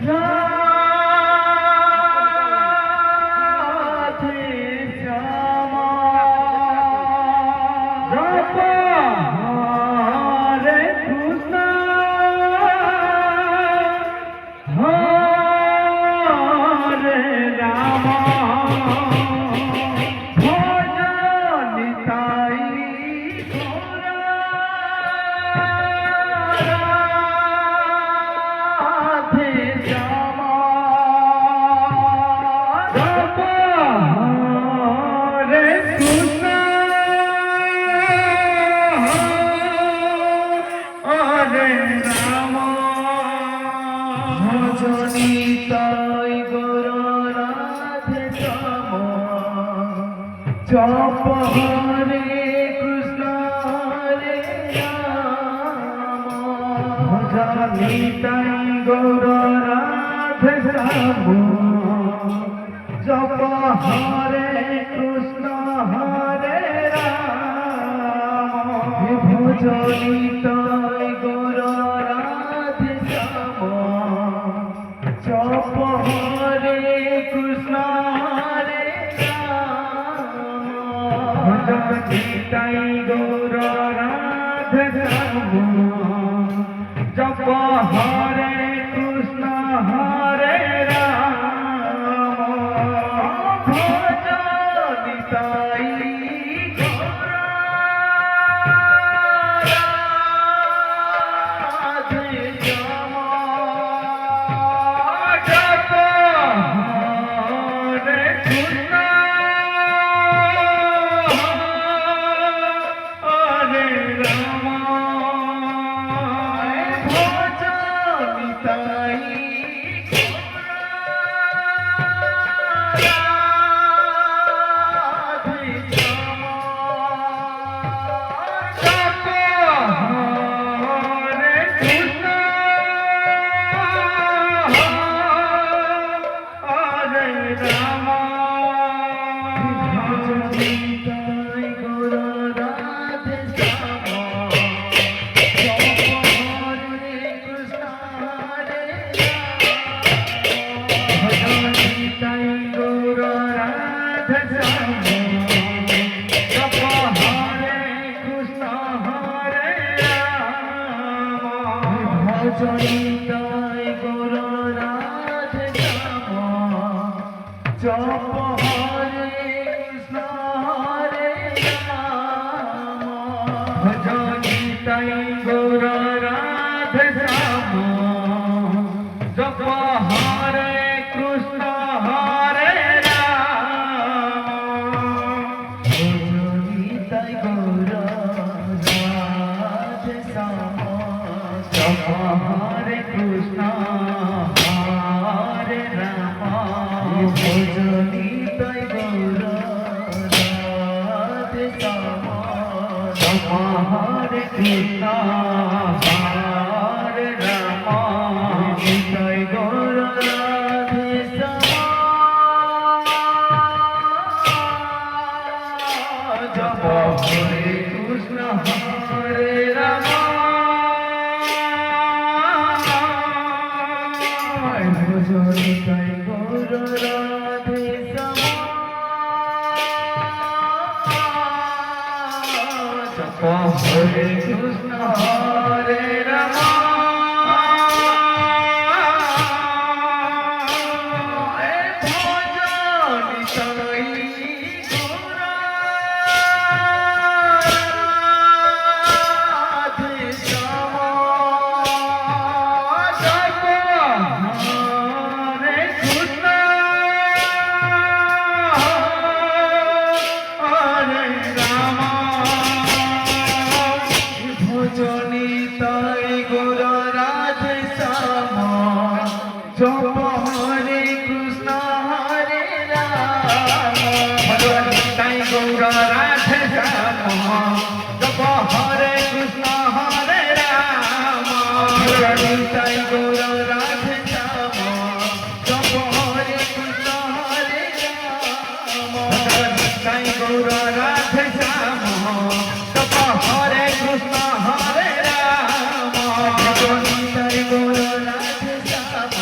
রাধে শ্যামা জপ হরে কৃষ্ণ হরে রাম ভজ নিতাই গৌরা রাধে শ্যামা জপ হরে কৃষ্ণ হরে রাম ভজ নিতাই গৌরা রাধে শ্যামা জপ হরে কৃষ্ণ হরে রাম ভজ নিতাই গৌর রাধে শ্যাম জপ হরে কৃষ্ণ হরে রাম ভজ নিতাই গৌর রাধে শ্যাম জপ হরে কৃষ্ণ হরে রাম নিতাই গৌর রাধে শ্যাম জপ হরে কৃষ্ণ হরে রাম ভজ নিতাই গৌর রাধে শ্যাম জপ হরে কৃষ্ণ হরে রাম ভজ নিতাই রাধে শ্যাম জপ হরে কৃষ্ণ হরে রাম ভজ নিতাই গৌর রাধে শ্যাম জপ হরে কৃষ্ণ হরে রাম ভজ নিতাই গৌর রাধে শ্যাম জপ হরে কৃষ্ণ হরে রাম ভজ নিতাই গৌর রাধে শ্যাম জপ হরে কৃষ্ণ হরে রাম ভজ নিতাই গৌর রাধে শ্যাম জপ হরে কৃষ্ণ হরে রাম ভজ নিতাই গৌর রাধে শ্যাম জপ হরে কৃষ্ণ হরে রাম ভজ নিতাই গৌর রাধে শ্যাম জপ হরে কৃষ্ণ হরে রাম নিতাই গৌর রাধে শ্যাম জপ হরে কৃষ্ণ হরে রাম ভজ নিতাই গৌর রাধে শ্যাম জপ হরে কৃষ্ণ হরে রাম ভজ নিতাই গৌর রাধে শ্যাম জপ হরে কৃষ্ণ হরে রাম ভজ নিতাই গৌর রাধে শ্যাম জপ হরে কৃষ্ণ হরে রাম ভজ নিতাই গৌর রাধে শ্যাম জপ হরে কৃষ্ণ হরে রাম ভজ নিতাই গৌর রাধে শ্যাম জপ হরে কৃষ্ণ হরে রাম ভজ নিতাই গৌর রাধে শ্যাম জপ হরে কৃষ্ণ হরে রাম ভজ নিতাই গৌর রাধে শ্যাম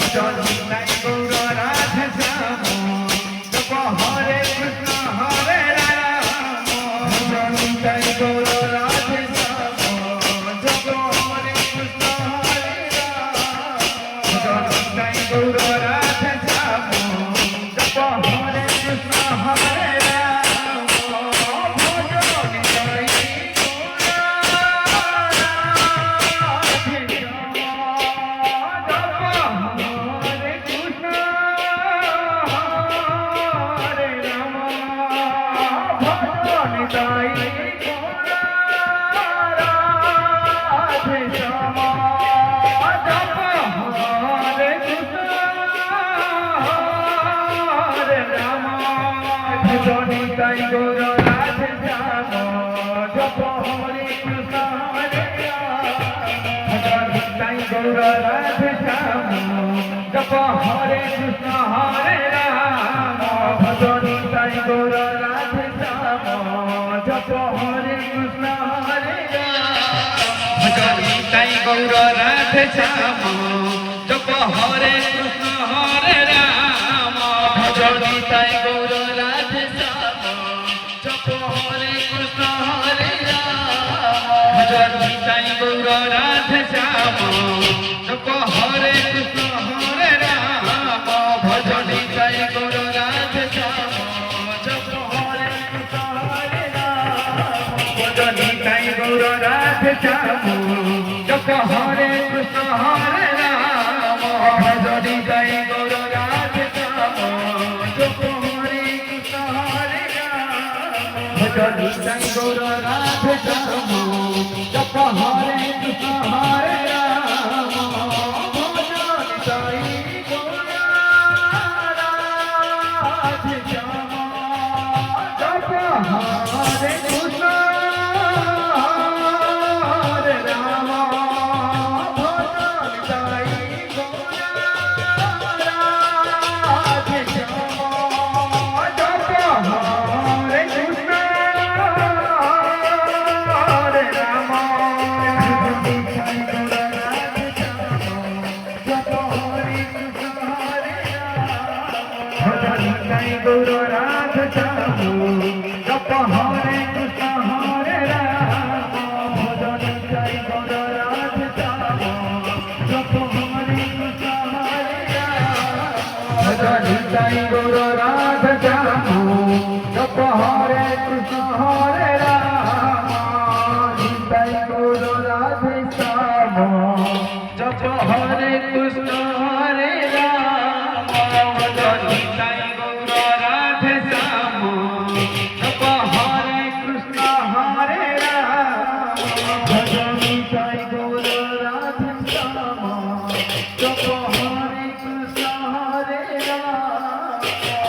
ভজন নিতাই গৌর রাধে শ্যাম জপ হরে কৃষ্ণ হরে রাম ভজন নিতাই গৌর রাধে শ্যাম জপ হরে কৃষ্ণ হরে রাম ভজন নিতাই গৌর রাধে শ্যাম জপ হরে কৃষ্ণ হরে রাম ভজন Nitai Jai Guru Radhe Shyam, Jap Hare Krishna Hare Ram. Jai Guru Radhe Shyam, Jap Hare Krishna Hare Ram. Jai Guru Radhe Shyam, Jap Hare Krishna Hare Ram. Jai Guru Radhe Shyam, Jap Hare Krishna Hare Ram. Jai Guru Radhe Shyam, Jap Hare Krishna Hare Ram. Jai Guru Radhe Shyam, Jap Hare Krishna Hare Ram. Jai Guru Radhe Shyam, Jap Hare Krishna Hare Ram. Jai Guru Radhe Shyam, Jap Hare Krishna Hare Ram. Jai Guru Radhe Shyam, Jap Hare Krishna Hare Ram. Jai Guru Radhe Shyam, Jap Hare Krishna Hare Ram. Jai Guru Radhe Shyam, Jap Hare Krishna Hare Ram. Jai Guru Radhe Shyam, Jap Hare Krishna Hare Ram. Jai Guru Radhe Shyam, Jap Hare Krishna Hare Ram. Jai Guru Radhe Shyam, Jap Hare Krishna Hare Ram. Jai Guru Radhe Shyam, Jap Hare Krishna Hare Ram. Jai Guru Radhe Shyam, Jap Hare Krishna Hare Ram. Jai Guru Radhe Shyam, Jap Hare Krishna Hare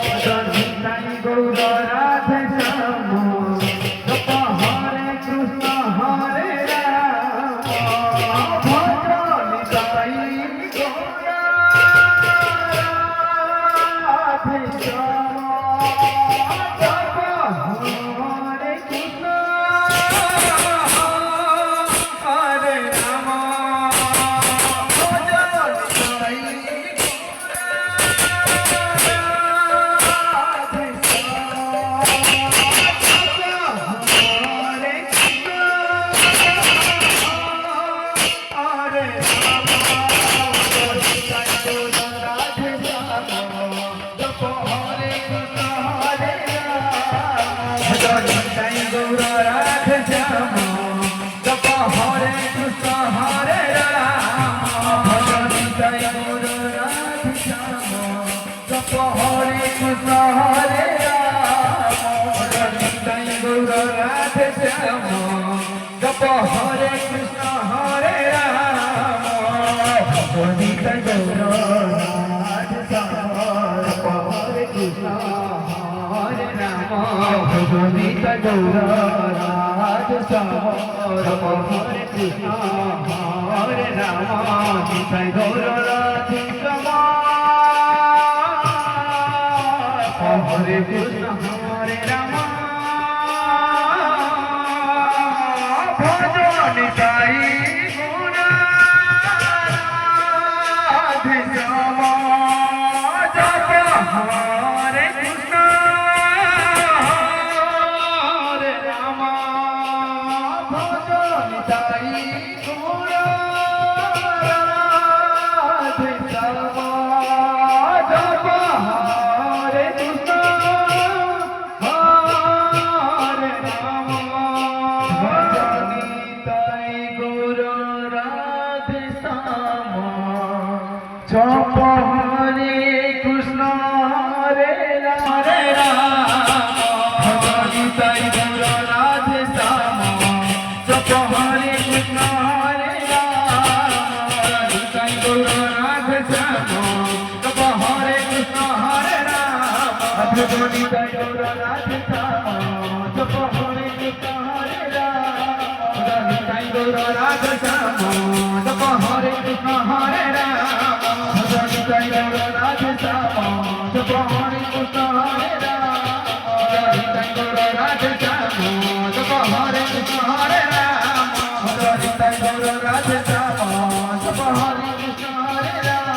Ram. Jai Guru Radhe Shyam, Jap Hare Krishna Hare Ram. Jai Guru Radhe Shyam, Jap Hare Krishna Hare Ram. Jai Guru Radhe Shyam, Jap Hare Krishna Hare Ram. Jai Guru Radhe Shyam, Jap Hare Krishna Hare Ram. Jai Guru Radhe Shyam, Jap Hare Krishna Hare Ram. Jai Guru Radhe Shyam, Jap Hare Krishna Hare Ram. Jai Guru Radhe Shyam, Jap Hare Krishna Hare Ram. Jai Guru Radhe Shyam, Jap Hare Krishna Hare Ram. Jai Guru Radhe Shyam, Hare Krishna Hare Ram. Bhajan Jai Guru Radhe Shyam. জপ হরে কৃষ্ণ হরে রাম অধুর নিতাই গৌর রাধে শ্যাম জপ হরে কৃষ্ণ হরে রাম অধুর নিতাই গৌর রাধে শ্যাম জপ হরে কৃষ্ণ হরে রাম অধুর নিতাই গৌর রাধে শ্যাম জপ হরে কৃষ্ণ হরে রাম অধুর নিতাই গৌর রাধে শ্যাম জপ হরে কৃষ্ণ হরে রাম অধুর নিতাই গৌর রাধে শ্যাম জপ হরে কৃষ্ণ হরে রাম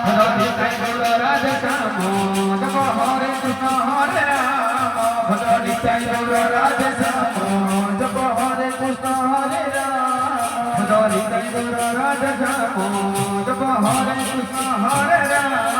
অধুর নিতাই গৌর রাধে শ্যাম জপ হরে কৃষ্ণ হরে রাম অধুর নিতাই গৌর রাধে শ্যাম জপ হরে কৃষ্ণ হরে রাম অধুর নিতাই গৌর রাধে শ্যাম জপ হরে কৃষ্ণ হরে রাম